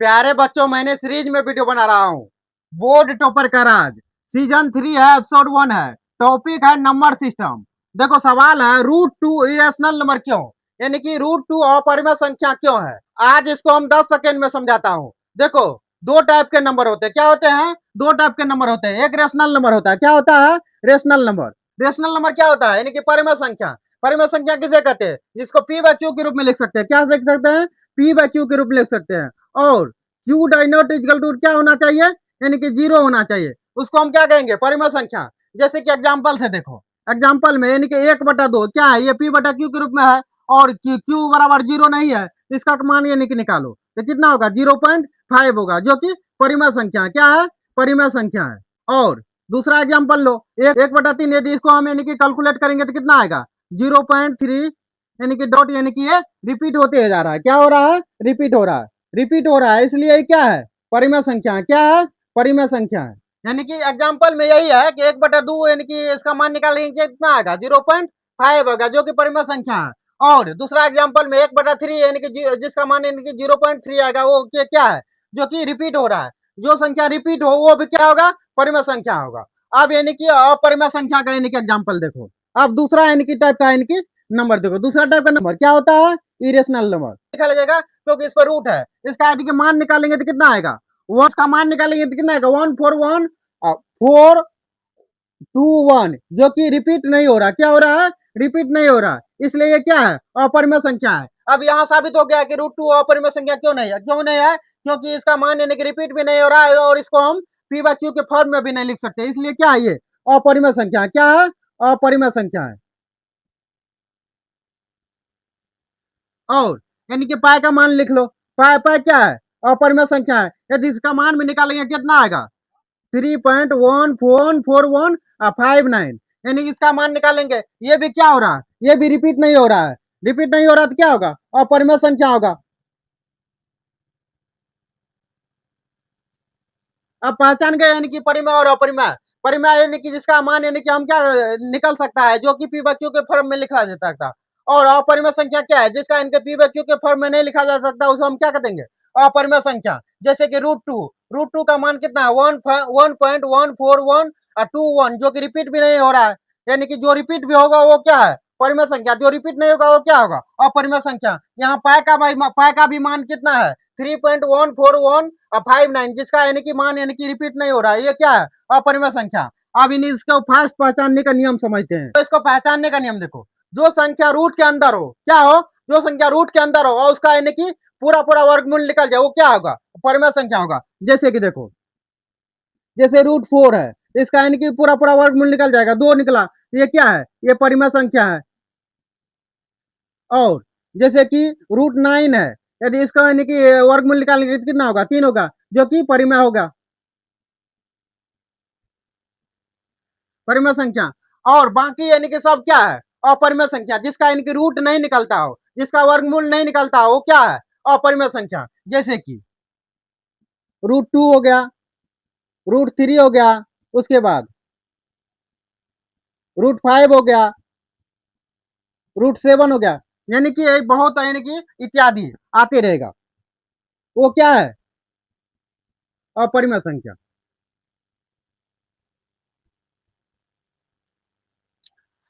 प्यारे बच्चों, मैंने सीरीज में वीडियो बना रहा हूँ। बोर्ड टॉपर का राज सीजन 3 है, एपिसोड 1 है। टॉपिक है नंबर सिस्टम। देखो, सवाल है रूट टू इरेशनल नंबर क्यों, यानी कि रूट टू अपरिमेय संख्या क्यों है। आज इसको हम 10 सेकेंड में समझाता हूँ। देखो, दो टाइप के नंबर होते हैं। क्या होते हैं? दो टाइप के नंबर होते हैं। एक रेशनल नंबर होता है। क्या होता है? Rational number. रेशनल नंबर क्या होता है? यानी कि परिमेय संख्या। परिमेय संख्या किसे कहते हैं? जिसको पी बाय क्यू के रूप में लिख सकते हैं। क्या लिख सकते हैं? पी बाय क्यू के रूप में लिख सकते हैं। और Q die not equal to क्या होना चाहिए? यानी कि 0 होना चाहिए। उसको हम क्या कहेंगे? परिमेय संख्या। जैसे कि एग्जांपल से देखो, एग्जांपल में यानी कि 1/2 क्या है? ये पी बटा क्यू के रूप में है और क्यू बराबर 0 नहीं है। इसका मान यानी कि निकालो तो कितना होगा? 0.5 होगा, जो कि परिमेय संख्या क्या है? परिमेय संख्या है। और दूसरा एग्जांपल लो, 1/3 यदि इसको हम यानी कि कैलकुलेट करेंगे तो कितना आएगा? 0.3 यानी कि डॉट, यानी कि ये रिपीट होते जा रहा है। क्या हो रहा है? रिपीट हो रहा है। रिपीट हो रहा है, इसलिए क्या है? परिमेय संख्या। क्या है? परिमेय संख्या है। यानी कि एग्जांपल में यही है कि 1/2 यानी कि इसका मान निकालेंगे कितना आएगा? 0.5 होगा, जो कि परिमेय संख्या है। और दूसरा एग्जांपल में 1/3 यानी कि जिसका मान यानी कि 0.3 आएगा, वो क्या है? जो कि रिपीट हो रहा है। जो संख्या रिपीट हो वो भी क्या होगा? परिमेय संख्या होगा। अब यानी कि अपरिमेय संख्या का यानी कि एग्जांपल देखो। अब दूसरा यानी कि टाइप का यानी कि नंबर देखो। दूसरा टाइप का नंबर क्या होता है? इरेशनल नंबर निकाला जाएगा क्योंकि इस पर रूट है। इसका यदि मान निकालेंगे तो कितना आएगा? वन का मान निकालेंगे तो कितना आएगा? 141 जो कि रिपीट नहीं हो रहा। क्या हो रहा है? रिपीट नहीं हो रहा। इसलिए ये क्या है? अपरिमेय संख्या है। अब यहाँ साबित हो गया कि रूट टू अपरिमेय संख्या क्यों नहीं है। क्यों नहीं है? क्योंकि इसका मान यानी कि रिपीट भी नहीं हो रहा है और इसको हम पी बाय क्यू के फॉर्म में भी नहीं लिख सकते। इसलिए क्या है? ये अपरिमेय संख्या। क्या है? अपरिमेय संख्या है। और यानी कि पाई का मान लिख लो। पाई पाई क्या है? अपरिमेय संख्या है। यदि इसका मान भी निकालेंगे कितना आएगा? 3.1415 यानी इसका मान निकालेंगे। ये भी क्या हो रहा है? ये भी रिपीट नहीं हो रहा है। रिपीट नहीं हो रहा तो क्या होगा? अपरिमेय संख्या होगा। अब पहचान गए यानी कि परिमेय और अपरिमेय। परिमेय यानी कि जिसका मान यानी कि हम क्या निकल सकता है, जो कि पी बाय क्यू के फॉर्म में लिखा जा सकता। और अपरिमेय संख्या क्या है? जिसका इनके पी बाय क्यू के फॉर्म में नहीं लिखा जा सकता, उसको हम क्या कहेंगे? अपरिमेय संख्या। जैसे कि रूट टू का मान कितना है? 1.14121, जो कि रिपीट भी नहीं हो रहा है। यानी कि जो रिपीट भी होगा वो क्या है? परिमेय संख्या। जो रिपीट नहीं होगा वो क्या होगा? अपरिमेय संख्या। यहाँ पाई का भी मान कितना है? 3.14159, जिसका यानी कि मान यानी कि रिपीट नहीं हो रहा है। ये क्या है? अपरिमेय संख्या। अब इन इसको फास्ट पहचानने का नियम समझते हैं। तो इसको पहचानने का नियम देखो। जो संख्या रूट के अंदर हो, क्या हो? जो संख्या रूट के अंदर हो और उसका यानी कि पूरा पूरा वर्गमूल निकल जाए, वो क्या होगा? परिमेय संख्या होगा। जैसे कि देखो, जैसे रूट 4 है, इसका यानी कि पूरा पूरा वर्गमूल निकल जाएगा। 2 निकला, ये क्या है? ये परिमेय संख्या है। और जैसे कि रूट 9 है, यदि इसका यानी कि वर्गमूल निकालेंगे तो कितना होगा? 3 होगा, जो कि परिमेय होगा। परिमेय संख्या। और बाकी यानी कि सब क्या है? अपरिमेय संख्या। जिसका यानी कि रूट नहीं निकलता हो, जिसका वर्गमूल नहीं निकलता हो, वो क्या है? अपरिमेय संख्या। जैसे कि रूट 2 हो गया, रूट 3 हो गया, उसके बाद रूट 5 हो गया, रूट 7 हो गया। यानी कि बहुत यानी कि इत्यादि आते रहेगा। वो क्या है? अपरिमेय संख्या।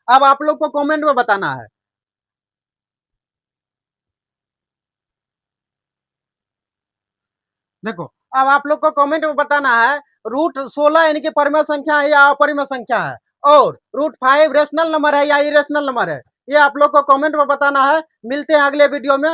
अब आप लोग को कमेंट में बताना है। देखो, अब आप लोग को कमेंट में बताना है रूट 16 यानी कि परिमेय संख्या है या अपरिमेय संख्या है, और रूट 5 रेशनल नंबर है या इरेशनल नंबर है। ये आप लोग को कमेंट में बताना है। मिलते हैं अगले वीडियो में।